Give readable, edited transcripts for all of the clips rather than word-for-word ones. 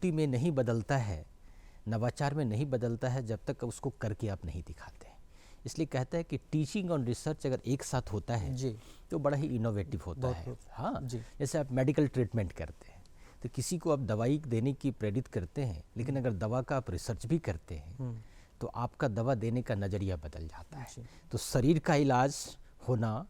प्रवृत्ति में नहीं बदलता है, नवाचार में नहीं बदलता है जब तक उसको करके आप नहीं दिखाते हैं। इसलिए कहता है कि टीचिंग और रिसर्च अगर एक साथ होता है जी, तो बड़ा ही इनोवेटिव होता है। बहुत हाँ, जी, जैसे आप मेडिकल ट्रीटमेंट करते हैं तो किसी को आप दवाई देने की प्रेरित करते हैं, लेकिन अगर दवा का आप रिसर्च भी करते हैं तो आपका दवा देने का नज़रिया बदल जाता है। जी, तो शरीर का इलाज होना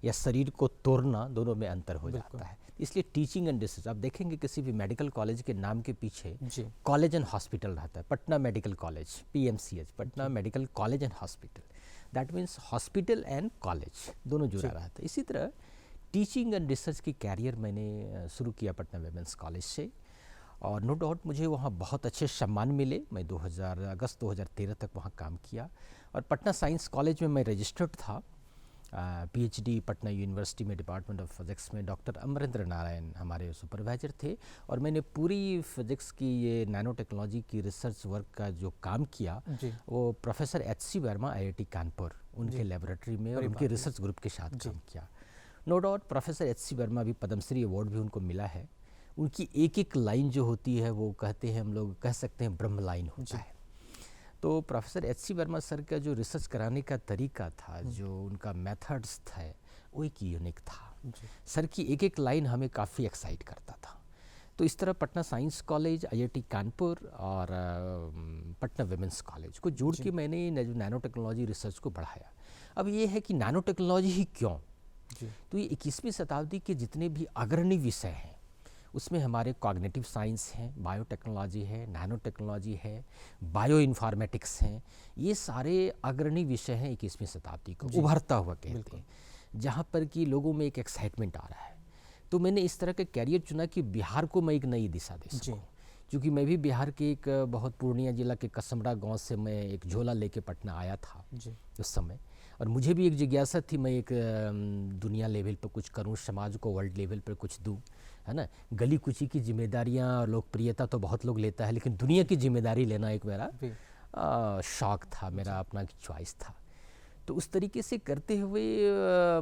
या शरीर को तोड़ना, दोनों में अंतर हो बिल्कुल। जाता है। इसलिए टीचिंग एंड रिसर्च, आप देखेंगे किसी भी मेडिकल कॉलेज के नाम के पीछे जी, कॉलेज एंड हॉस्पिटल रहता है। Patna medical college, PMCH, Patna medical college and hospital, that means hospital and college दोनों जुड़ा जी। रहता है। इसी तरह टीचिंग एंड रिसर्च की कैरियर मैंने शुरू किया पटना विमेंस कॉलेज से, और नो डाउट मुझे वहाँ बहुत अच्छे सम्मान मिले। मैं अगस्त 2013 तक वहाँ काम किया, और पटना साइंस कॉलेज में मैं रजिस्टर्ड था। पीएचडी पटना यूनिवर्सिटी में डिपार्टमेंट ऑफ फिजिक्स में डॉक्टर अमरेंद्र नारायण हमारे सुपरवाइजर थे, और मैंने पूरी फिजिक्स की ये नैनो टेक्नोलॉजी की रिसर्च वर्क का जो काम किया जी, वो professor H C. Verma IIT Kanpur उनके जी। लेबोरेटरी में और बड़ी उनके बात है। रिसर्च ग्रुप के साथ जी। काम किया। No doubt professor H C. Verma भी पद्मश्री अवार्ड भी उनको मिला है। उनकी एक एक लाइन जो होती है वो कहते हैं, हम लोग कह सकते हैं ब्रह्म लाइन होता जी। है। तो प्रोफेसर एच.सी. वर्मा सर का जो रिसर्च कराने का तरीका था, जो उनका मेथड्स था, वो एक यूनिक था। जी, सर की एक एक लाइन हमें काफ़ी एक्साइट करता था। तो इस तरह Patna science college, IIT Kanpur और पटना विमेंस कॉलेज को जोड़ जी। के मैंने नैनो टेक्नोलॉजी रिसर्च को बढ़ाया। अब ये है कि नैनो टेक्नोलॉजी ही क्यों? जी, तो ये 21वीं शताब्दी के जितने भी अग्रणी विषय हैं उसमें हमारे कॉग्निटिव साइंस हैं, बायोटेक्नोलॉजी है, नैनो टेक्नोलॉजी है, बायो इन्फॉर्मेटिक्स हैं, ये सारे अग्रणी विषय हैं 21वीं शताब्दी को जी। उभरता हुआ कहते बिल्कुल। हैं, जहाँ पर कि लोगों में एक एक्साइटमेंट आ रहा है। तो मैंने इस तरह का कैरियर चुना कि बिहार को मैं एक नई दिशा दे जी, सकूँ, क्योंकि मैं भी बिहार के एक बहुत पूर्णिया जिला के कसमड़ा गांव से मैं एक झोला लेके पटना आया था जी, उस समय, और मुझे भी एक जिज्ञासा थी मैं एक दुनिया लेवल पर कुछ करूं, समाज को वर्ल्ड लेवल पर कुछ दूं, है ना। गली कुची की जिम्मेदारियां और लोकप्रियता तो बहुत लोग लेता है, लेकिन दुनिया की जिम्मेदारी लेना एक मेरा भी, शौक था, मेरा अपना चॉइस था। तो उस तरीके से करते हुए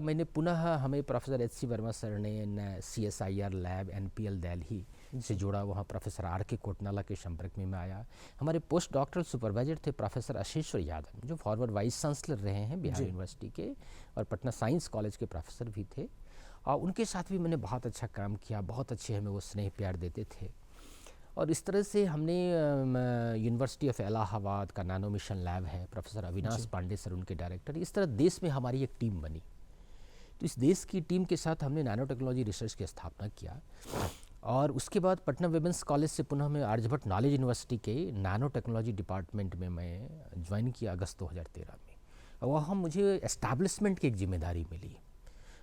मैंने पुनः हमें प्रोफेसर एच.सी. वर्मा सर ने CSIR लैब NPL दिल्ली से जोड़ा, वहाँ प्रोफेसर R.K. कोटनाला के संपर्क में मैं आया। हमारे पोस्ट डॉक्टरल सुपरवाइजर थे प्रोफेसर आशीश्वर यादव, जो फॉरवर्ड वाइस चांसलर रहे हैं बिहार यूनिवर्सिटी के, और पटना साइंस कॉलेज के प्रोफेसर भी थे, और उनके साथ भी मैंने बहुत अच्छा काम किया। बहुत अच्छे हमें वो स्नेह प्यार देते थे, और इस तरह से हमने यूनिवर्सिटी ऑफ इलाहाबाद का नैनो मिशन लैब है, प्रोफेसर अविनाश पांडे सर उनके डायरेक्टर, इस तरह देश में हमारी एक टीम बनी। तो इस देश की टीम के साथ हमने नैनो टेक्नोलॉजी रिसर्च की स्थापना किया, और उसके बाद पटना विमेंस कॉलेज से पुनः मैं आर्यभट्ट नॉलेज यूनिवर्सिटी के नैनो टेक्नोलॉजी डिपार्टमेंट में मैं ज्वाइन किया अगस्त 2013 में, और वहाँ मुझे एस्टैब्लिशमेंट की एक जिम्मेदारी मिली,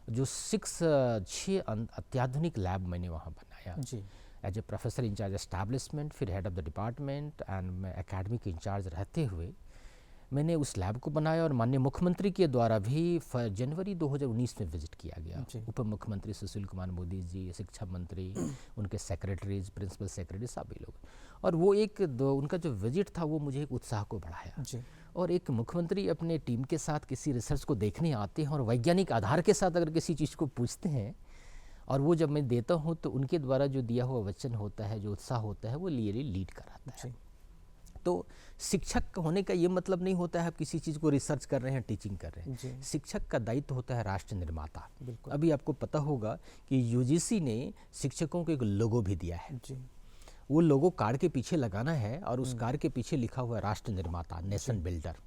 जो 6 अत्याधुनिक लैब मैंने वहाँ बनाया जी, as a professor incharge establishment, फिर head of the department, and मैं एकेडमिक इंचार्ज रहते हुए मैंने उस लैब को बनाया। और माननीय मुख्यमंत्री के द्वारा भी जनवरी 2019 में विजिट किया गया। जी। उप मुख्यमंत्री सुशील कुमार मोदी जी, शिक्षा मंत्री, उनके सेक्रेटरीज, प्रिंसिपल सेक्रेटरी, सभी लोग, और वो उनका जो विजिट था वो मुझे एक उत्साह को बढ़ाया। जी, और एक मुख्यमंत्री अपने टीम के साथ किसी रिसर्च को देखने आते हैं और वैज्ञानिक आधार के साथ अगर किसी चीज़ को पूछते हैं, और वो जब मैं देता हूँ तो उनके द्वारा जो दिया हुआ वचन होता है, जो उत्साह होता है, वो लीड कराता है। जी, तो शिक्षक होने का ये मतलब नहीं होता है आप किसी चीज़ को रिसर्च कर रहे हैं, टीचिंग कर रहे हैं। जी, शिक्षक का दायित्व होता है राष्ट्र निर्माता। बिल्कुल। अभी आपको पता होगा कि यूजीसी ने शिक्षकों को एक लोगो भी दिया है। जी, वो लोगो कार के पीछे लगाना है, और उस कार के पीछे लिखा हुआ है राष्ट्र निर्माता, नेशन बिल्डर।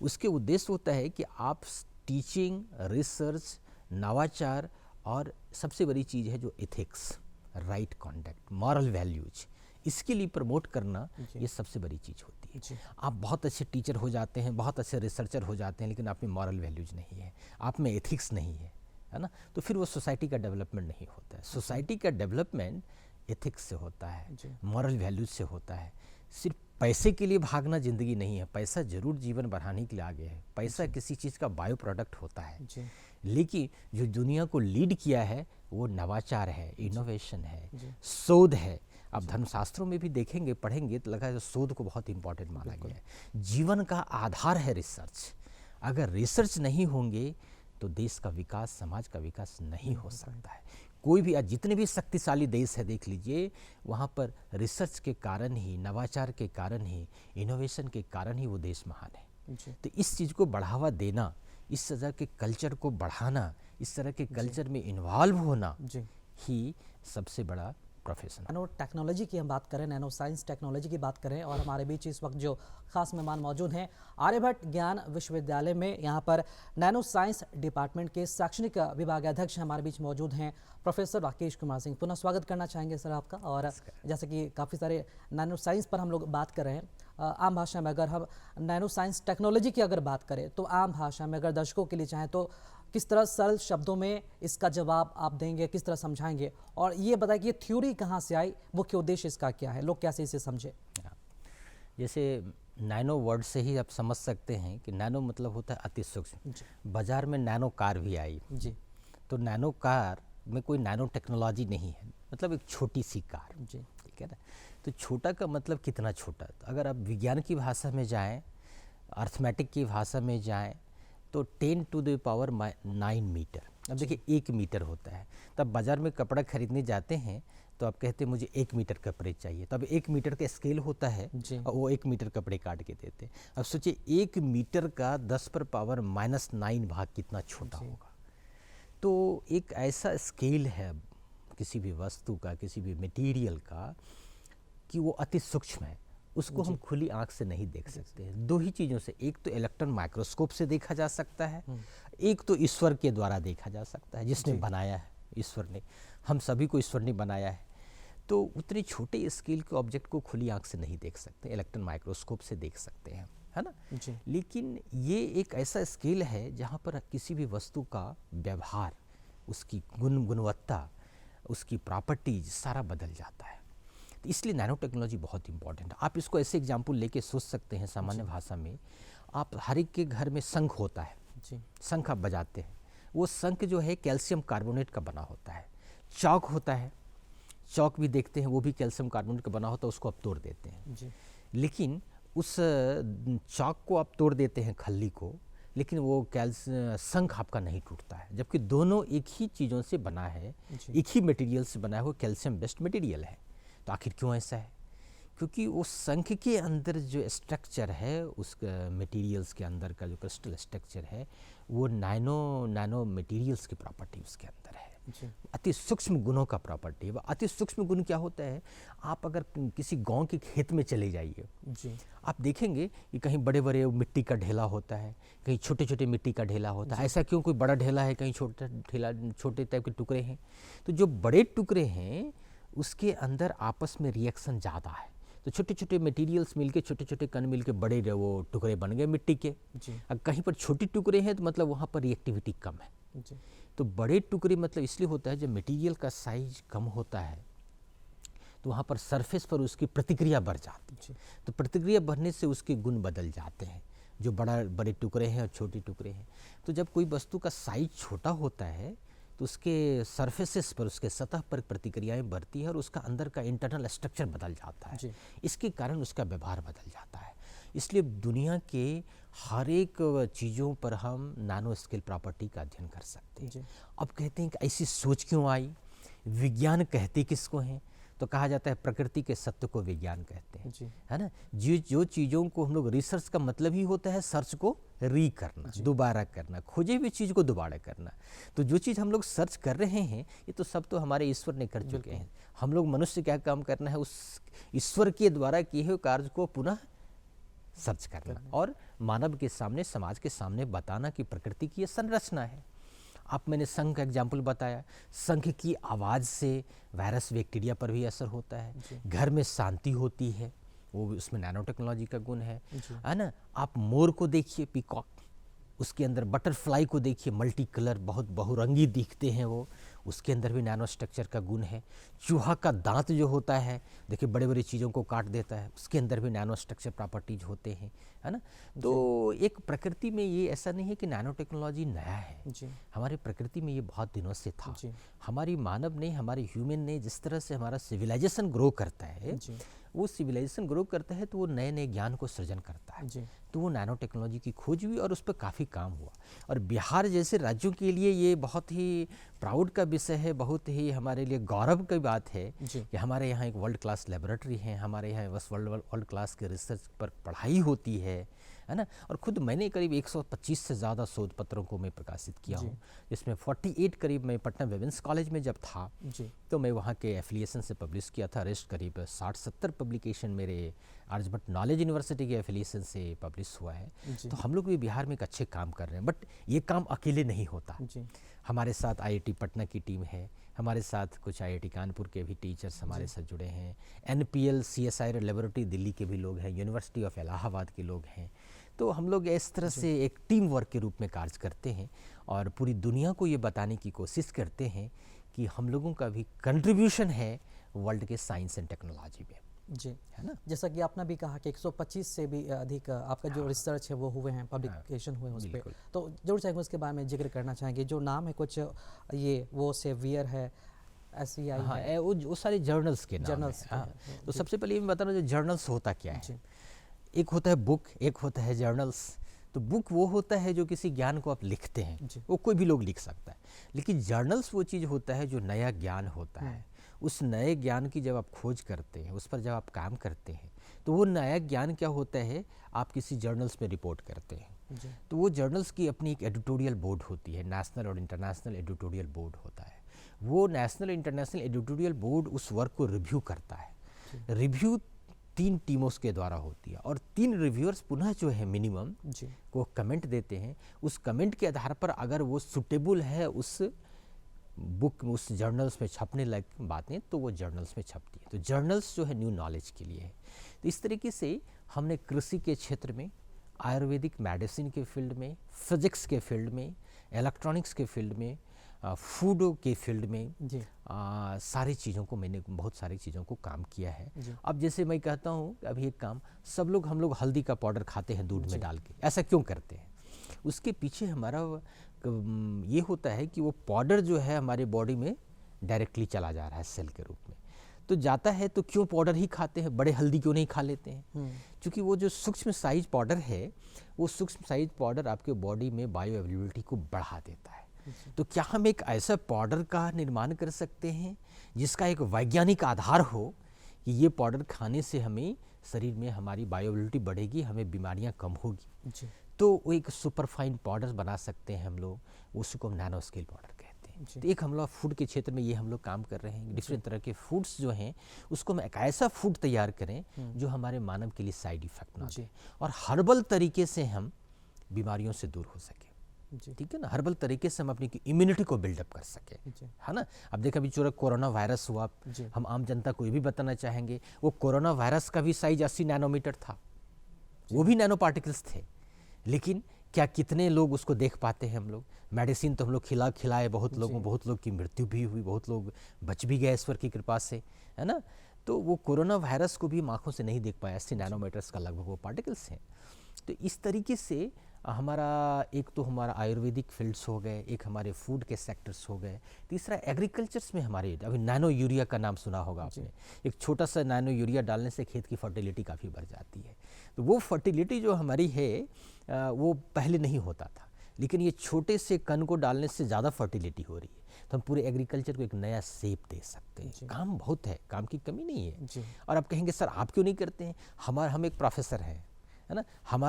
उसके उद्देश्य होता है कि आप टीचिंग, रिसर्च, नवाचार, और सबसे बड़ी चीज़ है जो ethics, right conduct, moral values, इसके लिए प्रमोट करना, ये सबसे बड़ी चीज़ होती है। जी, आप बहुत अच्छे टीचर हो जाते हैं, बहुत अच्छे रिसर्चर हो जाते हैं, लेकिन आप में मॉरल वैल्यूज नहीं है, आप में एथिक्स नहीं है ना, तो फिर वो सोसाइटी का डेवलपमेंट नहीं होता है। सोसाइटी का डेवलपमेंट एथिक्स से होता है, जी, मॉरल वैल्यूज से होता है। सिर्फ पैसे के लिए भागना ज़िंदगी नहीं है। पैसा जरूर जीवन बढ़ाने के लिए आगे है, पैसा किसी चीज़ का बायो प्रोडक्ट होता है, जी, लेकिन जो दुनिया को लीड किया है वो नवाचार है, इनोवेशन जी। है, शोध है। आप धर्मशास्त्रों में भी देखेंगे, पढ़ेंगे तो लगा है शोध को बहुत इंपॉर्टेंट माना गया है। जीवन का आधार है रिसर्च। अगर रिसर्च नहीं होंगे तो देश का विकास, समाज का विकास नहीं हो सकता है। कोई भी जितने भी शक्तिशाली देश है देख लीजिए, वहाँ पर रिसर्च के कारण ही, नवाचार के कारण ही, इनोवेशन के कारण ही वो देश महान है। तो इस चीज़ को बढ़ावा देना, इस तरह के कल्चर को बढ़ाना, इस तरह के कल्चर में इन्वॉल्व होना ही सबसे बड़ा प्रोफेशन। नैनो टेक्नोलॉजी की हम बात करें, नैनो साइंस टेक्नोलॉजी की बात करें, और हमारे बीच इस वक्त जो खास मेहमान मौजूद हैं, आर्यभट्ट ज्ञान विश्वविद्यालय में यहाँ पर नैनो साइंस डिपार्टमेंट के शैक्षणिक विभागाध्यक्ष हमारे बीच मौजूद हैं प्रोफेसर राकेश कुमार सिंह। पुनः स्वागत करना चाहेंगे सर आपका। और जैसे कि काफ़ी सारे नैनो साइंस पर हम लोग बात कर रहे हैं, आम भाषा में अगर हम नैनो साइंस टेक्नोलॉजी की अगर बात करें तो आम भाषा में अगर दर्शकों के लिए चाहें तो किस तरह सरल शब्दों में इसका जवाब आप देंगे, किस तरह समझाएंगे, और ये बताएं कि ये थ्योरी कहाँ से आई, मुख्य उद्देश्य इसका क्या है, लोग कैसे इसे समझे। जैसे नैनो वर्ड से ही आप समझ सकते हैं कि नैनो मतलब होता है अति सूक्ष्म। बाजार में नैनो कार भी आई जी, तो नैनो कार में कोई नैनो टेक्नोलॉजी नहीं है, मतलब एक छोटी सी कार जी, ठीक है ना। तो छोटा का मतलब कितना छोटा, तो अगर आप विज्ञान की भाषा में जाएं, अर्थमेटिक की भाषा में जाएं, तो 10 टू द पावर 9 मीटर। अब देखिए 1 मीटर होता है, तब बाज़ार में कपड़ा खरीदने जाते हैं तो आप कहते हैं मुझे 1 मीटर कपड़े चाहिए, तब 1 मीटर का स्केल होता है और वो 1 मीटर कपड़े काट के देते हैं। अब सोचिए 1 मीटर का 10 पर पावर -9 भाग कितना छोटा होगा। तो एक ऐसा स्केल है किसी भी वस्तु का, किसी भी मटेरियल का, कि वो अति सूक्ष्म है, उसको हम खुली आंख से नहीं देख सकते हैं। दो ही चीज़ों से, एक तो इलेक्ट्रॉन माइक्रोस्कोप से देखा जा सकता है, एक तो ईश्वर के द्वारा देखा जा सकता है, जिसने बनाया है ईश्वर ने, हम सभी को ईश्वर ने बनाया है। तो उतने छोटे स्केल के ऑब्जेक्ट को खुली आंख से नहीं देख सकते, इलेक्ट्रॉन माइक्रोस्कोप से देख सकते हैं, है ना जी। लेकिन ये एक ऐसा स्केल है जहाँ पर किसी भी वस्तु का व्यवहार, उसकी गुणवत्ता, उसकी प्रॉपर्टीज सारा बदल जाता है। तो इसलिए नैनो टेक्नोलॉजी बहुत इंपॉर्टेंट है। आप इसको ऐसे एग्जाम्पल लेके सोच सकते हैं, सामान्य भाषा में आप हर एक के घर में शंख होता है जी, शंख आप बजाते हैं, वो शंख जो है कैल्शियम कार्बोनेट का बना होता है। चौक होता है, चौक भी देखते हैं, वो भी कैल्शियम कार्बोनेट का बना होता है, उसको आप तोड़ देते हैं जी। लेकिन उस चौक को आप तोड़ देते हैं, खल्ली को, लेकिन वो शंख आपका नहीं टूटता है, जबकि दोनों एक ही चीज़ों से बना है, एक ही मटेरियल से बना है, वो कैल्शियम बेस्ड मटेरियल है। तो आखिर क्यों ऐसा है? क्योंकि वो शंख के अंदर जो स्ट्रक्चर है, उस मटेरियल्स के अंदर का जो क्रिस्टल स्ट्रक्चर है, वो नैनो मटेरियल्स की प्रॉपर्टी उसके अंदर है, अति सूक्ष्म गुणों का प्रॉपर्टी है। अति सूक्ष्म गुण क्या होता है, आप अगर किसी गांव के खेत में चले जाइए जी, आप देखेंगे कि कहीं बड़े बड़े मिट्टी का ढेला होता है, कहीं छोटे छोटे मिट्टी का ढेला होता है। ऐसा क्यों? कोई बड़ा ढेला है, कहीं छोटा ढेला, छोटे टाइप के टुकड़े हैं। तो जो बड़े टुकड़े हैं उसके अंदर आपस में रिएक्शन ज़्यादा है, तो छोटे छोटे मटेरियल्स मिलके, छोटे छोटे कण मिलके बड़े वो टुकड़े बन गए मिट्टी के। अगर कहीं पर छोटे टुकड़े हैं तो मतलब वहाँ पर रिएक्टिविटी कम है जी। तो बड़े टुकड़े मतलब इसलिए होता है जब मटेरियल का साइज कम होता है तो वहाँ पर सरफेस पर उसकी प्रतिक्रिया बढ़ जाती है, तो प्रतिक्रिया बढ़ने से उसके गुण बदल जाते हैं, जो बड़े टुकड़े हैं और छोटे टुकड़े हैं। तो जब कोई वस्तु का साइज छोटा होता है तो उसके सरफेसेस पर, उसके सतह पर प्रतिक्रियाएं बढ़ती है और उसका अंदर का इंटरनल स्ट्रक्चर बदल जाता है, इसके कारण उसका व्यवहार बदल जाता है। इसलिए दुनिया के हर एक चीज़ों पर हम नैनो स्केल प्रॉपर्टी का अध्ययन कर सकते हैं। अब कहते हैं कि ऐसी सोच क्यों आई, विज्ञान कहते किसको हैं? तो कहा जाता है प्रकृति के सत्य को विज्ञान कहते हैं, है ना। जो चीज़ों को हम लोग, रिसर्च का मतलब ही होता है सर्च को री करना, दोबारा करना, खोजे हुई चीज़ को दोबारा करना। तो जो चीज़ हम लोग सर्च कर रहे हैं ये तो सब तो हमारे ईश्वर ने कर चुके हैं। हम लोग मनुष्य क्या काम करना है, उस ईश्वर के द्वारा किए हुए कार्य को पुनः सर्च करना और मानव के सामने, समाज के सामने बताना कि प्रकृति की ये संरचना है। आप, मैंने शंख का एग्जाम्पल बताया, शंख की आवाज़ से वायरस बैक्टीरिया पर भी असर होता है, घर में शांति होती है, वो उसमें नैनो टेक्नोलॉजी का गुण है ना। आप मोर को देखिए, पीकॉक, उसके अंदर बटरफ्लाई को देखिए, मल्टी कलर, बहुत बहुरंगी दिखते हैं वो, उसके अंदर भी नैनो स्ट्रक्चर का गुण है। चूहा का दांत जो होता है, देखिए बड़े बड़ी चीज़ों को काट देता है, उसके अंदर भी नैनो स्ट्रक्चर प्रॉपर्टीज होते हैं, है ना। तो एक प्रकृति में ये ऐसा नहीं है कि नैनो टेक्नोलॉजी नया है, हमारे प्रकृति में ये बहुत दिनों से था। हमारी मानव ने, हमारे ह्यूमन ने जिस तरह से हमारा सिविलाइजेशन ग्रो करता है, वो सिविलाइजेशन ग्रो करता है तो वो नए नए ज्ञान को सृजन करता है। जी। तो वो नैनो टेक्नोलॉजी की खोज हुई और उस पर काफ़ी काम हुआ। और बिहार जैसे राज्यों के लिए ये बहुत ही प्राउड का विषय है, बहुत ही हमारे लिए गौरव की बात है जी। कि हमारे यहाँ एक वर्ल्ड क्लास लेबोरेटरी है, हमारे यहाँ बस वर्ल्ड क्लास के रिसर्च पर पढ़ाई होती है ना। और खुद मैंने करीब 125 से ज़्यादा शोध पत्रों को मैं प्रकाशित किया हूँ, जिसमें 48 करीब मैं पटना विमेंस कॉलेज में जब था जी। तो मैं वहाँ के एफिलिएशन से पब्लिश किया था। रेस्ट करीब 60-70 पब्लिकेशन मेरे आर्यभट्ट नॉलेज यूनिवर्सिटी के एफिलिएशन से पब्लिश हुआ है। तो हम लोग भी बिहार में एक अच्छे काम कर रहे हैं, बट ये काम अकेले नहीं होता। जी। हमारे साथ आईआईटी पटना की टीम है, हमारे साथ कुछ आईआईटी कानपुर के भी टीचर्स हमारे साथ जुड़े हैं, एनपीएल सीएसआईआर लेबोरेटरी दिल्ली के भी लोग हैं, यूनिवर्सिटी ऑफ इलाहाबाद के लोग हैं। तो हम लोग इस तरह से एक टीम वर्क के रूप में कार्य करते हैं और पूरी दुनिया को ये बताने की कोशिश करते हैं कि हम लोगों का भी कंट्रीब्यूशन है वर्ल्ड के साइंस एंड टेक्नोलॉजी में, जी, है ना। जैसा कि आपने भी कहा कि 125 से भी अधिक आपका जो रिसर्च है वो हुए हैं, पब्लिकेशन हुए हैं उस पर, तो जरूर चाहेंगे उसके बारे में जिक्र करना चाहेंगे। जो नाम है कुछ ये वो सेवियर है, SCI हाँ, है, वो सारे जर्नल्स के नाम जर्नल्स हैं। हाँ, हैं। तो सबसे पहले ये मैं बता रहा हूँ, जो जर्नल्स होता क्या है। जी। एक होता है बुक, एक होता है जर्नल्स। तो बुक वो होता है जो किसी ज्ञान को आप लिखते हैं, वो कोई भी लोग लिख सकता है। लेकिन जर्नल्स वो चीज़ होता है जो नया ज्ञान होता है। उस नए ज्ञान की जब आप खोज करते हैं, उस पर जब आप काम करते हैं, तो वो नया ज्ञान क्या होता है, आप किसी जर्नल्स में रिपोर्ट करते हैं। जी। तो वो जर्नल्स की अपनी एक एडिटोरियल बोर्ड होती है, नेशनल और इंटरनेशनल एडिटोरियल बोर्ड होता है। वो नेशनल इंटरनेशनल एडिटोरियल बोर्ड उस वर्क को रिव्यू करता है। रिव्यू 3 टीमों के द्वारा होती है और 3 रिव्यूअर्स पुनः जो है मिनिमम को कमेंट देते हैं। उस कमेंट के आधार पर अगर वो सुटेबल है उस बुक में, उस जर्नल्स में छपने लायक बातें, तो वो जर्नल्स में छपती है। तो जर्नल्स जो है न्यू नॉलेज के लिए है। तो इस तरीके से हमने कृषि के क्षेत्र में, आयुर्वेदिक मेडिसिन के फील्ड में, फिजिक्स के फील्ड में, इलेक्ट्रॉनिक्स के फील्ड में, फूड के फील्ड में सारी चीज़ों को मैंने बहुत सारी चीज़ों को काम किया है। अब जैसे मैं कहता हूँ अभी एक काम, सब लोग हम लोग हल्दी का पाउडर खाते हैं दूध में डाल के, ऐसा क्यों करते हैं? उसके पीछे हमारा ये होता है कि वो पाउडर जो है हमारे बॉडी में डायरेक्टली चला जा रहा है सेल के रूप में। तो जाता है तो क्यों पाउडर ही खाते हैं, बड़े हल्दी क्यों नहीं खा लेते हैं? क्योंकि वो जो सूक्ष्म साइज पाउडर है, वो सूक्ष्म साइज पाउडर आपके बॉडी में बायो अवेलेबिलिटी को बढ़ा देता है। तो क्या हम एक ऐसा पाउडर का निर्माण कर सकते हैं जिसका एक वैज्ञानिक आधार हो कि ये पाउडर खाने से हमें शरीर में हमारी बायोअवेलेबिलिटी बढ़ेगी, हमें बीमारियां कम होगी। तो वो एक सुपरफाइन पाउडर बना सकते हैं हम लोग, उसको हम नैनो स्केल पाउडर कहते हैं। तो एक हम लोग फूड के क्षेत्र में ये हम लोग काम कर रहे हैं। डिफरेंट तरह के फूड्स जो हैं उसको हम एक ऐसा फूड तैयार करें जो हमारे मानव के लिए साइड इफेक्ट ना दे और हर्बल तरीके से हम बीमारियों से दूर हो सके। ठीक है ना, हर्बल तरीके से हम अपनी इम्यूनिटी को बिल्डअप कर सके, है ना। अब देखा अभी जो कोरोना वायरस हुआ, हम आम जनता को ये भी बताना चाहेंगे, वो कोरोना वायरस का भी साइज 80 नैनोमीटर था, वो भी नैनो पार्टिकल्स थे। लेकिन क्या कितने लोग उसको देख पाते हैं? हम लोग मेडिसिन तो हम लोग खिलाए बहुत लोग की मृत्यु भी हुई, बहुत लोग बच भी गए ईश्वर की कृपा से, है ना। तो वो कोरोना वायरस को भी हम आँखों से नहीं देख पाए, 80 नैनोमीटर्स का लगभग वो पार्टिकल्स हैं। तो इस तरीके से हमारा एक तो हमारा आयुर्वेदिक फील्ड्स हो गए, एक हमारे फूड के सेक्टर्स हो गए, तीसरा एग्रीकल्चर्स में हमारे अभी नैनो यूरिया का नाम सुना होगा आपने। एक छोटा सा नैनो यूरिया डालने से खेत की फर्टिलिटी काफ़ी बढ़ जाती है। तो वो फर्टिलिटी जो हमारी है वो पहले नहीं होता था, लेकिन ये छोटे से कण को डालने से ज़्यादा फर्टिलिटी हो रही है। तो हम पूरे एग्रीकल्चर को एक नया शेप दे सकते हैं। काम बहुत है, काम की कमी नहीं है। और आप कहेंगे सर आप क्यों नहीं करते हैं? हम एक प्रोफेसर हैं, है ना,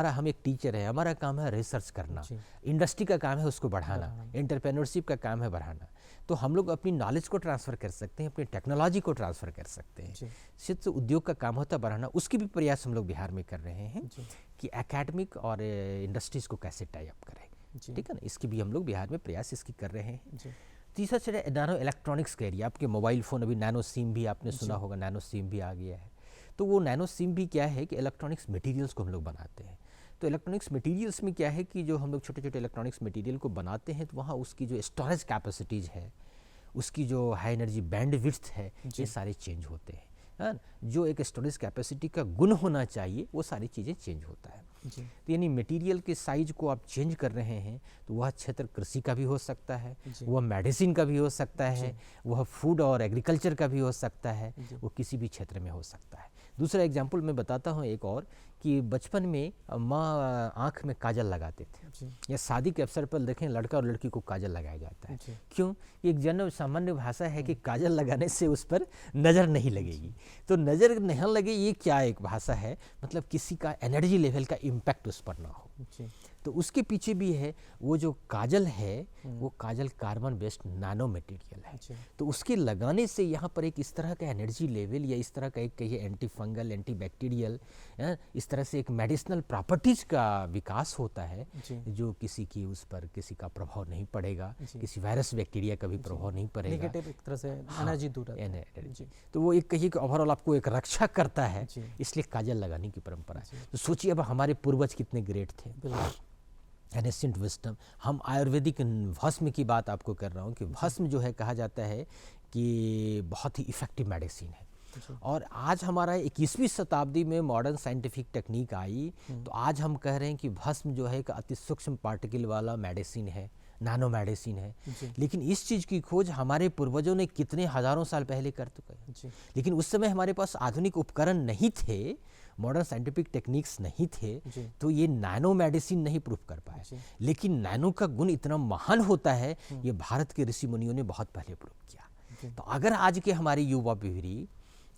हम एक टीचर है, हमारा काम है रिसर्च करना, इंडस्ट्री का काम है उसको बढ़ाना, एंटरप्रेन्योरशिप का काम है बढ़ाना। तो हम लोग अपनी नॉलेज को ट्रांसफ़र कर सकते हैं, अपनी टेक्नोलॉजी को ट्रांसफ़र कर सकते हैं। सिर्फ उद्योग का काम होता है बढ़ाना, उसकी भी प्रयास हम लोग बिहार में कर रहे हैं कि एकेडमिक और इंडस्ट्रीज़ को कैसे टाई अप करें। ठीक है ना, इसकी भी हम लोग बिहार में प्रयास इसकी कर रहे हैं। तीसरा चीज़ नैनो इलेक्ट्रॉनिक्स का एरिया, आपके मोबाइल फ़ोन अभी नैनो सिम भी आपने सुना होगा, नैनो सिम भी आ गया है। तो वो नैनो सिम भी क्या है कि इलेक्ट्रॉनिक्स मटेरियल्स को हम लोग बनाते हैं। तो इलेक्ट्रॉनिक्स मटेरियल्स में क्या है कि जो हम लोग छोटे छोटे इलेक्ट्रॉनिक्स मटेरियल को बनाते हैं, तो वहाँ उसकी जो स्टोरेज कैपेसिटीज़ है, उसकी जो हाई एनर्जी बैंडविड्थ है, ये सारे चेंज होते हैं। जो एक स्टोरेज कैपेसिटी का गुण होना चाहिए वो सारी चीज़ें चेंज होता है। तो यानी मटेरियल के साइज को आप चेंज कर रहे हैं, तो वह क्षेत्र कृषि का भी हो सकता है, वह मेडिसिन का भी हो सकता है, वह फूड और एग्रीकल्चर का भी हो सकता है, वो किसी भी क्षेत्र में हो सकता है। दूसरा एग्जाम्पल मैं बताता हूँ एक और, कि बचपन में माँ आँख में काजल लगाते थे, जी या शादी के अवसर पर देखें लड़का और लड़की को काजल लगाया जाता है। जी क्यों? एक जन सामान्य भाषा है कि काजल लगाने से उस पर नज़र नहीं लगेगी। तो नज़र नहीं लगे, ये क्या एक भाषा है, मतलब किसी का एनर्जी लेवल का इम्पैक्ट उस पर ना हो। जी तो उसके पीछे भी है, वो जो काजल है वो काजल कार्बन बेस्ड नैनो मटेरियल है। जी तो उसके लगाने से यहाँ पर एक इस तरह का एनर्जी लेवल, या इस तरह का एक कहिए एंटी फंगल, एंटी बैक्टीरियल, इस तरह से एक मेडिसिनल प्रॉपर्टीज का विकास होता है, जी जो किसी की उस पर किसी का प्रभाव नहीं पड़ेगा, जी। किसी वायरस बैक्टीरिया का भी प्रभाव नहीं पड़ेगा। नेगेटिव एक तरह से एनर्जी दूर रहता है। एनर्जी। जी तो वो एक कहिए कि ओवरऑल आपको एक रक्षा करता है, जी इसलिए काजल लगाने की परंपरा जी। है। तो सोचिए अब हमारे पूर्वज कितने ग्रेट थे, बिल्कुल एनेसेंट विस्डम। हम आयुर्वेदिक भस्म की बात आपको कर रहा हूँ कि भस्म जो है कहा जाता है कि बहुत ही इफ़ेक्टिव मेडिसिन है। जी और आज हमारा 21वीं शताब्दी में मॉडर्न साइंटिफिक टेक्निक आई, तो आज हम कह रहे हैं कि भस्म जो है एक अति सूक्ष्म पार्टिकल वाला मेडिसिन है, नैनो मेडिसिन है। जी लेकिन इस चीज़ की खोज हमारे पूर्वजों ने कितने हज़ारों साल पहले कर चुके हैं। जी लेकिन उस समय हमारे पास आधुनिक उपकरण नहीं थे, मॉडर्न साइंटिफिक टेक्निक्स नहीं थे, जी तो ये नैनो मेडिसिन नहीं प्रूव कर पाए। जी लेकिन नैनो का गुण इतना महान होता है, ये भारत के ऋषि मुनियों ने बहुत पहले प्रूव किया। जी तो अगर आज के हमारी युवा पीढ़ी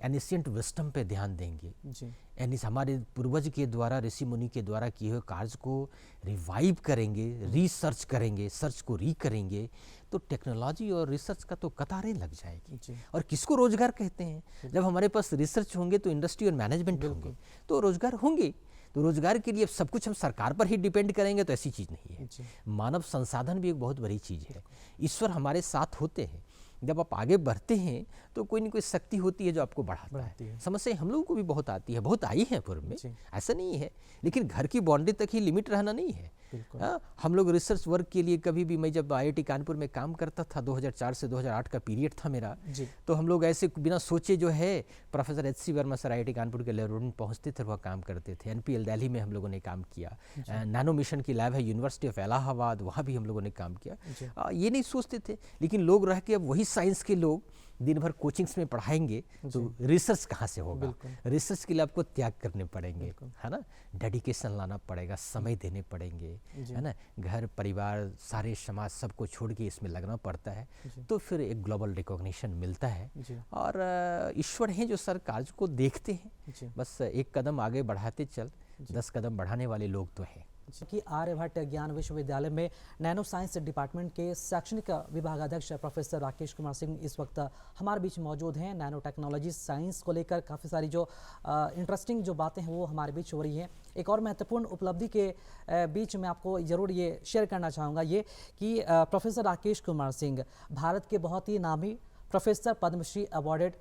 एनिशियंट विस्डम पे ध्यान देंगे, जी यानी हमारे पूर्वज के द्वारा, ऋषि मुनि के द्वारा किए हुए कार्य को रिवाइव करेंगे, रिसर्च करेंगे, सर्च को री करेंगे, तो टेक्नोलॉजी और रिसर्च का तो कतारें लग जाएगी। जी और किसको रोजगार कहते हैं? जब हमारे पास रिसर्च होंगे तो इंडस्ट्री और मैनेजमेंट होंगे, तो रोजगार होंगे। तो रोजगार के लिए सब कुछ हम सरकार पर ही डिपेंड करेंगे, तो ऐसी चीज़ नहीं है। जी मानव संसाधन भी एक बहुत बड़ी चीज़ है। ईश्वर हमारे साथ होते हैं। जब आप आगे बढ़ते हैं तो कोई ना कोई शक्ति होती है जो आपको बढ़ाता बढ़ाती है। है। समस्या हम लोगों को भी बहुत आती है, बहुत आई है पूर्व में, जी ऐसा नहीं है। लेकिन घर की बाउंड्री तक ही लिमिट रहना नहीं है। बिल्कुल हाँ, हम लोग रिसर्च वर्क के लिए कभी भी, मैं जब IIT कानपुर में काम करता था, 2004 से 2008 का पीरियड था मेरा, जी तो हम लोग ऐसे बिना सोचे जो है professor HC Verma sir IIT Kanpur के लैबोरेटरी पहुंचते थे, वह काम करते थे। NPL दिल्ली में हम लोगों ने काम किया, नैनो मिशन की लैब है यूनिवर्सिटी ऑफ इलाहाबाद, वहाँ भी हम लोगों ने काम किया। जी ये नहीं सोचते थे, लेकिन लोग रह के अब वही साइंस के लोग दिन भर कोचिंग्स में पढ़ाएंगे, तो रिसर्च कहाँ से होगा? बिल्कुल। रिसर्च के लिए आपको त्याग करने पड़ेंगे, बिल्कुल। है ना, डेडिकेशन लाना पड़ेगा, समय देने पड़ेंगे, जी। है ना, घर परिवार सारे समाज सबको छोड़ के इसमें लगना पड़ता है। जी। तो फिर एक ग्लोबल रिकॉग्निशन मिलता है। जी और ईश्वर हैं जो सर कार्य को देखते हैं, जी बस एक कदम आगे बढ़ाते चल, 10 कदम बढ़ाने वाले लोग तो हैं। कि आर्यभट्ट ज्ञान विश्वविद्यालय में नैनो साइंस डिपार्टमेंट के शैक्षणिक विभागाध्यक्ष प्रोफेसर राकेश कुमार सिंह इस वक्त हमारे बीच मौजूद हैं। नैनो टेक्नोलॉजी साइंस को लेकर काफ़ी सारी जो इंटरेस्टिंग जो बातें हैं वो हमारे बीच हो रही हैं। एक और महत्वपूर्ण उपलब्धि के बीच में आपको ज़रूर ये शेयर करना चाहूँगा, ये कि प्रोफेसर राकेश कुमार सिंह भारत के बहुत ही नामी professor, Padmashri awarded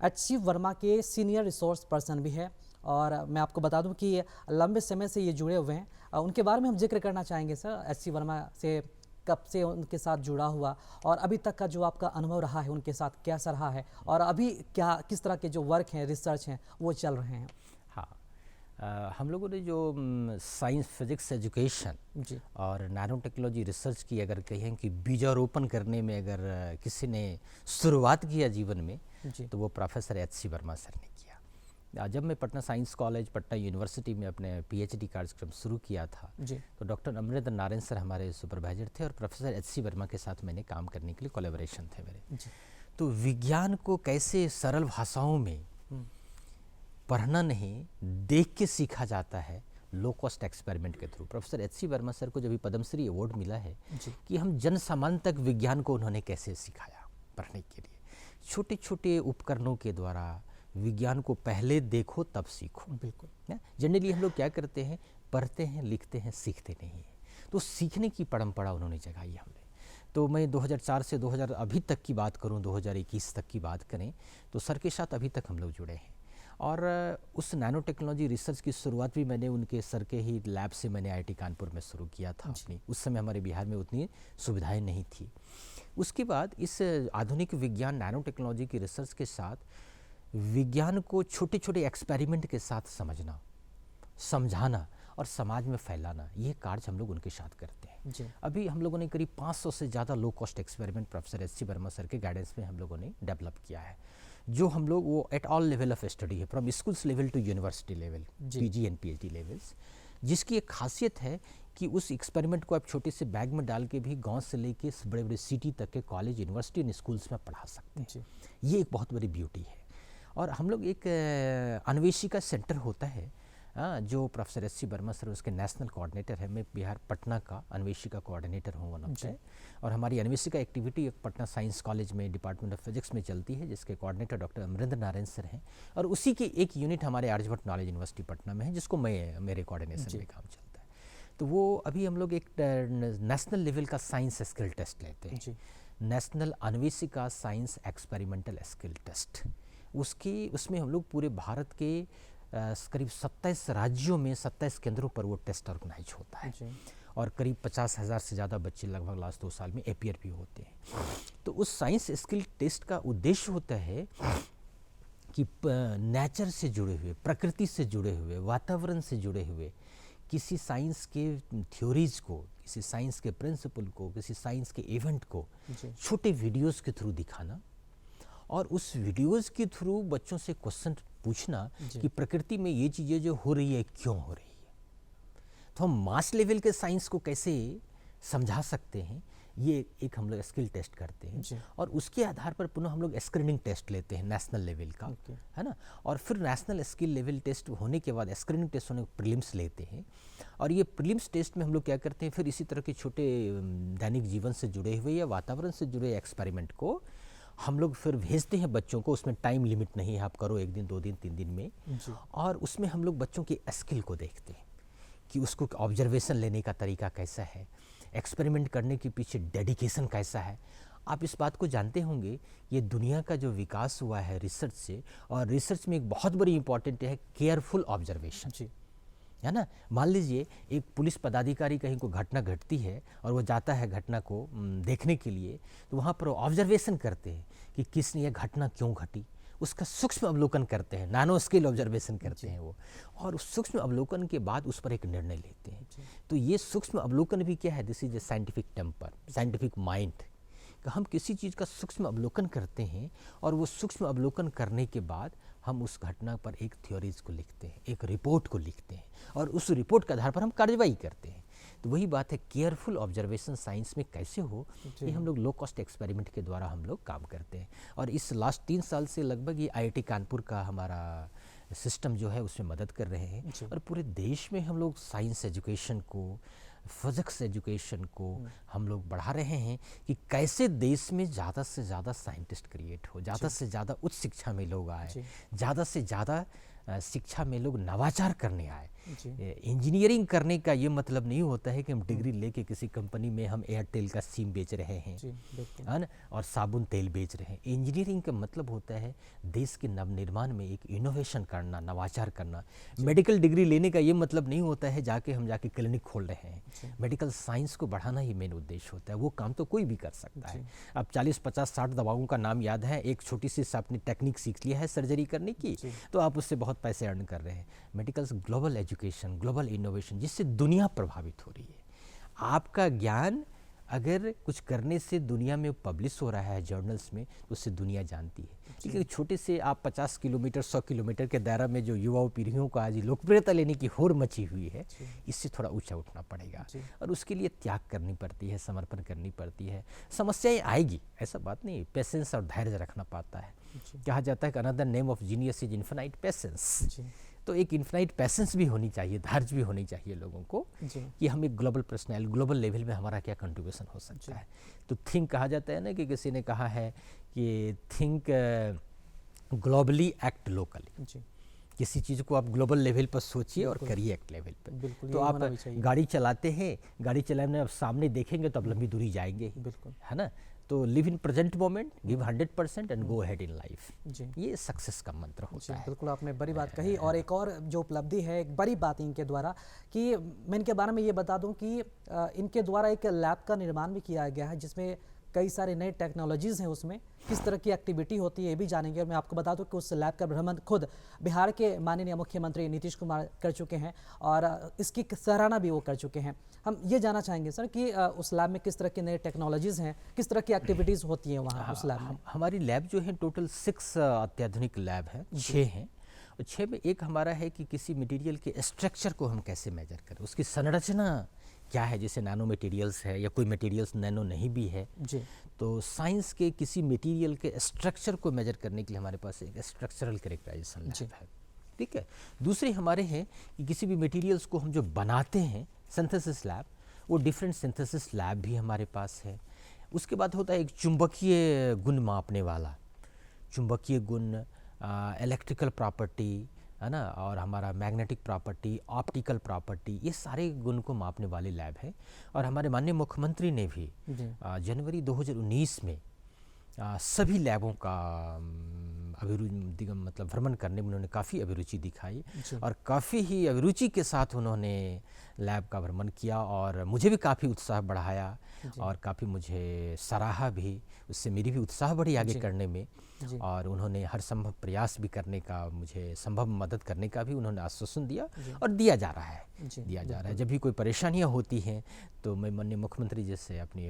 HC Verma के सीनियर रिसोर्स पर्सन भी है। और मैं आपको बता दूं कि लंबे समय से ये जुड़े हुए हैं। उनके बारे में हम जिक्र करना चाहेंगे सर, HC वर्मा से कब से उनके साथ जुड़ा हुआ और अभी तक का जो आपका अनुभव रहा है उनके साथ कैसा रहा है, और अभी क्या किस तरह के जो वर्क हैं, रिसर्च हैं वो चल रहे हैं? हाँ, हम लोगों ने जो साइंस फिजिक्स एजुकेशन जी और नैनो टेक्नोलॉजी रिसर्च की अगर कहें कि बीजारोपण करने में अगर किसी ने शुरुआत किया जीवन में, जी तो वो प्रोफेसर HC वर्मा सर ने किया। जब मैं Patna science college, Patna university में अपने PhD कार्यक्रम शुरू किया था, जी तो डॉक्टर अमरेंद्र नारायण सर हमारे सुपरवाइजर थे, और प्रोफेसर HC वर्मा के साथ मैंने काम करने के लिए कोलैबोरेशन थे मेरे। जी तो विज्ञान को कैसे सरल भाषाओं में पढ़ना नहीं, देख के सीखा जाता है, लो कॉस्ट एक्सपेरिमेंट के through. Professor HC Verma sir को जब भी पद्मश्री अवार्ड मिला है, जी कि हम जन सामान्य तक विज्ञान को उन्होंने कैसे सिखाया पढ़ने के लिए। छोटे छोटे उपकरणों के द्वारा विज्ञान को पहले देखो तब सीखो। बिल्कुल। जनरली हम लोग क्या करते हैं, पढ़ते हैं, लिखते हैं, सीखते नहीं हैं। तो सीखने की परंपरा उन्होंने जगाई हमने। तो मैं 2004 से 2000 अभी तक की बात करूं, 2021 तक की बात करें, तो सर के साथ अभी तक हम लोग जुड़े हैं। और उस नैनो टेक्नोलॉजी रिसर्च की शुरुआत भी मैंने उनके सर के ही लैब से मैंने IIT कानपुर में शुरू किया था अपनी। उस समय हमारे बिहार में उतनी सुविधाएं नहीं थी। उसके बाद इस आधुनिक विज्ञान नैनो टेक्नोलॉजी की रिसर्च के साथ विज्ञान को छोटे छोटे एक्सपेरिमेंट के साथ समझना, समझाना और समाज में फैलाना, ये कार्य हम लोग उनके साथ करते हैं। जी अभी हम लोगों ने करीब 500 से ज़्यादा low cost experiment professor HC Verma sir के गाइडेंस में हम लोगों ने डेवलप किया है, जो हम लोग वो at all level of study है, from schools level to university level, जी। पीजी एंड पीएचडी लेवल्स, जिसकी एक खासियत है कि उस एक्सपेरिमेंट को आप छोटे से बैग में डाल के भी गांव से लेके बड़े बड़े सिटी तक के कॉलेज, यूनिवर्सिटी एंड स्कूल्स में पढ़ा सकते हैं। जी। ये एक बहुत बड़ी ब्यूटी है। और हम लोग एक अन्वेषिका सेंटर होता है, जो प्रोफेसर एस.सी. वर्मा सर उसके नेशनल कोऑर्डिनेटर है। मैं बिहार पटना का अन्वेषिका कोऑर्डिनेटर हूँ वन ऑफ द। और हमारी अन्वेषिका एक्टिविटी एक पटना साइंस कॉलेज में डिपार्टमेंट ऑफ फिजिक्स में चलती है, जिसके coordinator doctor Amarinder Narayan sir हैं। और उसी की एक यूनिट हमारे आर्यभट्ट नॉलेज यूनिवर्सिटी पटना में है, जिसको मेरे कोऑर्डिनेशन में काम चलता है। तो वो अभी हम लोग एक नेशनल लेवल का साइंस स्किल टेस्ट लेते हैं, national Anveshika science experimental skill test. उसमें हम लोग पूरे भारत के करीब 27 राज्यों में 27 केंद्रों पर वो टेस्ट ऑर्गेनाइज होता है। और करीब 50,000 से ज़्यादा बच्चे लगभग लास्ट 2 साल में अपीयर भी होते हैं। तो उस साइंस स्किल टेस्ट का उद्देश्य होता है कि नेचर से जुड़े हुए, प्रकृति से जुड़े हुए, वातावरण से जुड़े हुए किसी साइंस के थ्योरीज को, किसी साइंस के प्रिंसिपल को, किसी साइंस के इवेंट को छोटे वीडियोस के थ्रू दिखाना, और उस वीडियोस के थ्रू बच्चों से क्वेश्चन पूछना कि प्रकृति में ये चीज़ें जो हो रही है क्यों हो रही है। तो हम मास लेवल के साइंस को कैसे समझा सकते हैं, ये एक हम लोग स्किल टेस्ट करते हैं। और उसके आधार पर पुनः हम लोग स्क्रीनिंग टेस्ट लेते हैं नेशनल लेवल का, है ना। और फिर नेशनल स्किल लेवल टेस्ट होने के बाद स्क्रीनिंग टेस्ट होने प्रीलिम्स लेते हैं। और ये प्रीलिम्स टेस्ट में हम लोग क्या करते हैं, फिर इसी तरह के छोटे दैनिक जीवन से जुड़े हुए या वातावरण से जुड़े एक्सपेरिमेंट को हम लोग फिर भेजते हैं बच्चों को। उसमें टाइम लिमिट नहीं है, आप करो 1 दिन 2 दिन 3 दिन में। और उसमें हम लोग बच्चों के स्किल को देखते हैं कि उसको ऑब्जर्वेशन लेने का तरीका कैसा है, एक्सपेरिमेंट करने के पीछे डेडिकेशन कैसा है। आप इस बात को जानते होंगे, ये दुनिया का जो विकास हुआ है रिसर्च से, और रिसर्च में एक बहुत बड़ी इंपॉर्टेंट है केयरफुल ऑब्जर्वेशन, है ना। मान लीजिए एक पुलिस पदाधिकारी कहीं को घटना घटती है और वो जाता है घटना को देखने के लिए, तो वहाँ पर ऑब्जर्वेशन करते हैं कि किसने ये घटना क्यों घटी, उसका सूक्ष्म अवलोकन करते हैं, नानो स्केल ऑब्जर्वेशन करते हैं वो। और उस सूक्ष्म अवलोकन के बाद उस पर एक निर्णय लेते हैं। तो ये सूक्ष्म अवलोकन भी क्या है, this is a scientific temper, scientific mind. हम किसी चीज़ का सूक्ष्म अवलोकन करते हैं, और वो सूक्ष्म अवलोकन करने के बाद हम उस घटना पर एक थ्योरीज को लिखते हैं, एक रिपोर्ट को लिखते हैं, और उस रिपोर्ट के आधार पर हम कार्रवाई करते हैं। तो वही बात है, केयरफुल ऑब्जर्वेशन साइंस में कैसे हो, ये हम लोग लो कॉस्ट एक्सपेरिमेंट के द्वारा हम लोग काम करते हैं। और इस लास्ट 3 साल से लगभग ये IIT कानपुर का हमारा सिस्टम जो है उसमें मदद कर रहे हैं। और पूरे देश में हम लोग साइंस एजुकेशन को, फिजिक्स एजुकेशन को हम लोग बढ़ा रहे हैं कि कैसे देश में ज़्यादा से ज़्यादा साइंटिस्ट क्रिएट हो, ज़्यादा से ज़्यादा उच्च शिक्षा में लोग आए, ज़्यादा से ज़्यादा शिक्षा में लोग नवाचार करने आए। इंजीनियरिंग करने का ये मतलब नहीं होता है कि हम डिग्री लेके किसी कंपनी में हम एयरटेल का सिम बेच रहे हैं, है ना, और साबुन तेल बेच रहे हैं। इंजीनियरिंग का मतलब होता है देश के नवनिर्माण में एक इनोवेशन करना, नवाचार करना। मेडिकल डिग्री लेने का ये मतलब नहीं होता है हम जाके क्लिनिक खोल रहे हैं। मेडिकल साइंस को बढ़ाना ही मेन उद्देश्य होता है। वो काम तो कोई भी कर सकता है। अब 40, 50, 60 दवाओं का नाम याद है, एक छोटी सी आपने टेक्निक सीख लिया है सर्जरी करने की, तो आप उससे बहुत पैसे अर्न कर रहे हैं। Medical global education, global innovation, जिससे दुनिया प्रभावित हो रही है। आपका ज्ञान अगर कुछ करने से दुनिया में पब्लिश हो रहा है जर्नल्स में, तो उससे दुनिया जानती है। लेकिन छोटे से आप 50 किलोमीटर 100 किलोमीटर के दायरा में जो युवाओं पीढ़ियों को आज लोकप्रियता लेने की होड़ मची हुई है, इससे थोड़ा ऊंचा उठना पड़ेगा। और उसके लिए त्याग करनी पड़ती है, समर्पण करनी पड़ती है। समस्याएं आएगी, ऐसा बात नहीं, पेशेंस और धैर्य रखना पड़ता है। कहा जाता है कि another name of genius is infinite patience. तो एक इन्फिनाइट पेशेंस भी होनी चाहिए, धैर्य भी होनी चाहिए लोगों को, कि हम एक ग्लोबल पर्सनैलिटी, ग्लोबल लेवल में हमारा क्या कंट्रीब्यूशन हो सकता है। तो थिंक कहा जाता है ना, कि किसी ने कहा है कि थिंक ग्लोबली एक्ट लोकली। किसी चीज़ को आप ग्लोबल लेवल पर सोचिए और करिए एक्ट लेवल पर। तो आप गाड़ी चलाते हैं, गाड़ी चलाने आप सामने देखेंगे तो आप लंबी दूरी जाएंगे, है ना। तो live in present moment, give 100% and go ahead in life. ये सक्सेस का मंत्र होता है। बिल्कुल आपने बड़ी बात कही। और एक और जो उपलब्धि है, एक बड़ी बात इनके द्वारा, कि मैं इनके बारे में ये बता दूं कि इनके द्वारा एक लैब का निर्माण भी किया गया है, जिसमें कई सारे नए टेक्नोलॉजीज़ हैं उसमें, किस तरह की एक्टिविटी होती है ये भी जानेंगे। और मैं आपको बता दूं कि उस लैब का भ्रमण खुद बिहार के माननीय मुख्यमंत्री नीतीश कुमार कर चुके हैं और इसकी सराहना भी वो कर चुके हैं। हम ये जानना चाहेंगे सर कि उस लैब में किस तरह की नए टेक्नोलॉजीज़ हैं, किस तरह की एक्टिविटीज़ होती हैं वहाँ उस लैब में। हमारी लैब जो है टोटल 6 अत्याधुनिक लैब है, 6 हैं। और 6 में एक हमारा है कि किसी मटेरियल के स्ट्रक्चर को हम कैसे मेजर करें, उसकी संरचना क्या है, जैसे नैनो मटेरियल्स है या कोई मटेरियल्स नैनो नहीं भी है जी। तो साइंस के किसी मटेरियल के स्ट्रक्चर को मेजर करने के लिए हमारे पास एक स्ट्रक्चरल कैरेक्टराइजेशन लैब है। ठीक है। दूसरे हमारे हैं कि किसी भी मटेरियल्स को हम जो बनाते हैं सिंथेसिस लैब, वो डिफरेंट सिंथेसिस लैब भी हमारे पास है। उसके बाद होता है एक चुंबकीय गुण मापने वाला, चुंबकीय गुण, इलेक्ट्रिकल प्रॉपर्टी है ना, और हमारा मैग्नेटिक प्रॉपर्टी, ऑप्टिकल प्रॉपर्टी, ये सारे गुण को मापने वाली लैब है। और हमारे माननीय मुख्यमंत्री ने भी जनवरी 2019 में सभी लैबों का मतलब भ्रमण करने में उन्होंने काफ़ी अभिरुचि दिखाई और काफ़ी ही अभिरुचि के साथ उन्होंने लैब का भ्रमण किया और मुझे भी काफ़ी उत्साह बढ़ाया और काफ़ी मुझे सराहा भी, उससे मेरी भी उत्साह बढ़ी आगे करने में। और उन्होंने हर संभव प्रयास भी करने का, मुझे संभव मदद करने का भी उन्होंने आश्वासन दिया और दिया जा रहा है, दिया जा रहा है। जब भी कोई परेशानियां होती हैं तो मैं माननीय मुख्यमंत्री जी से अपनी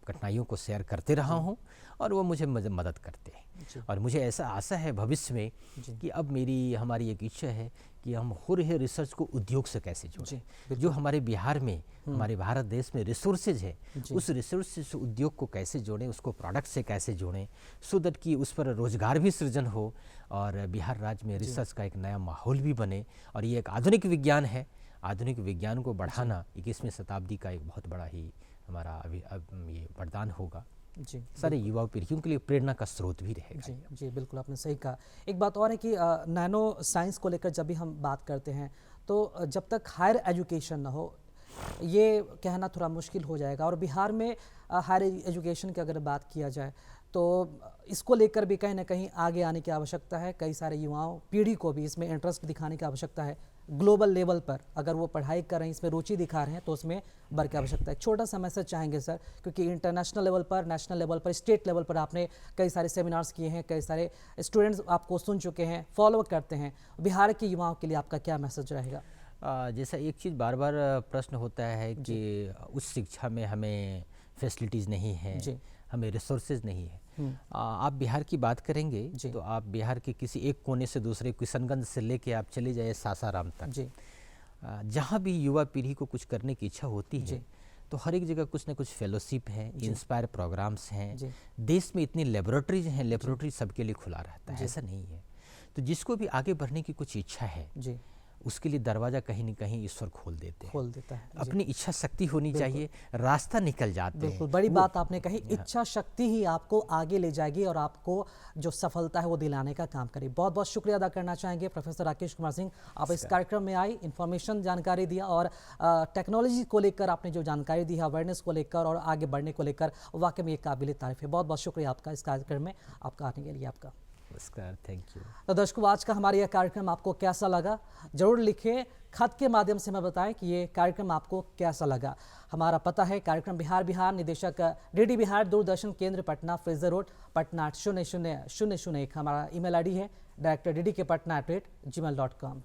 कठिनाइयों को शेयर करते रहा हूं और वो मुझे मदद करते हैं। और मुझे ऐसा आशा है भविष्य में कि अब हमारी एक इच्छा है कि हम हो रहे रिसर्च को उद्योग से कैसे जोड़ें। जो हमारे बिहार में, हमारे भारत देश में रिसोर्सेज है, उस रिसोर्सेज से उद्योग को कैसे जोड़ें, उसको प्रोडक्ट से कैसे जोड़ें, सो दैट कि उस पर रोजगार भी सृजन हो और बिहार राज्य में रिसर्च का एक नया माहौल भी बने। और ये एक आधुनिक विज्ञान है, आधुनिक विज्ञान को बढ़ाना 21वीं शताब्दी का एक बहुत बड़ा ही हमारा ये वरदान होगा। जी, सारे युवा पीढ़ियों के लिए प्रेरणा का स्रोत भी रहेगा। जी जी, बिल्कुल आपने सही कहा। एक बात और है कि नैनो साइंस को लेकर जब भी हम बात करते हैं तो जब तक हायर एजुकेशन ना हो ये कहना थोड़ा मुश्किल हो जाएगा। और बिहार में हायर एजुकेशन की अगर बात किया जाए तो इसको लेकर भी कहीं ना कहीं आगे आने की आवश्यकता है। कई सारे युवाओं पीढ़ी को भी इसमें इंटरेस्ट दिखाने की आवश्यकता है। ग्लोबल लेवल पर अगर वो पढ़ाई कर रहे हैं, इसमें रुचि दिखा रहे हैं तो उसमें बढ़ की आवश्यकता है। एक छोटा सा मैसेज चाहेंगे सर, क्योंकि इंटरनेशनल लेवल पर, नेशनल लेवल पर, स्टेट लेवल पर आपने कई सारे सेमिनार्स किए हैं, कई सारे स्टूडेंट्स आपको सुन चुके हैं, फॉलो करते हैं। बिहार के युवाओं के लिए आपका क्या मैसेज रहेगा? जैसा एक चीज़ बार बार प्रश्न होता है कि उच्च शिक्षा में हमें फैसिलिटीज़ नहीं है, हमें रिसोर्सेज नहीं है। आप बिहार की बात करेंगे तो आप बिहार के किसी एक कोने से दूसरे, किशनगंज से लेके आप चले जाए सासाराम तक, जहाँ भी युवा पीढ़ी को कुछ करने की इच्छा होती है तो हर एक जगह कुछ ना कुछ फेलोशिप है, इंस्पायर प्रोग्राम्स हैं। देश में इतनी लेबोरेटरीज हैं, लेबोरेटरी सबके लिए खुला रहता है, ऐसा नहीं है। तो जिसको भी आगे बढ़ने की कुछ इच्छा है उसके लिए दरवाज़ा कहीं न कहीं ईश्वर खोल देता है। अपनी इच्छा शक्ति होनी चाहिए, रास्ता निकल जाते हैं। बिल्कुल बड़ी बात आपने कही, इच्छा शक्ति ही आपको आगे ले जाएगी और आपको जो सफलता है वो दिलाने का काम करेगी। बहुत बहुत शुक्रिया अदा करना चाहेंगे प्रोफेसर राकेश कुमार सिंह, आप इस कार्यक्रम में आई, इन्फॉर्मेशन जानकारी दिया और टेक्नोलॉजी को लेकर आपने जो जानकारी दी है, अवेयरनेस को लेकर और आगे बढ़ने को लेकर, वाकई में ये काबिल तारीफ है। बहुत बहुत शुक्रिया आपका इस कार्यक्रम में आपका आने के लिए। आपका नमस्कार, थैंक यू। तो दर्शकों, आज का हमारा यह कार्यक्रम आपको कैसा लगा जरूर लिखें, खत के माध्यम से हमें बताएं कि ये कार्यक्रम आपको कैसा लगा। हमारा पता है कार्यक्रम बिहार निदेशक डीडी बिहार दूरदर्शन केंद्र पटना, फ्रेजर रोड पटना 00001। हमारा ईमेल आईडी है director ddkpatna@gmail.com।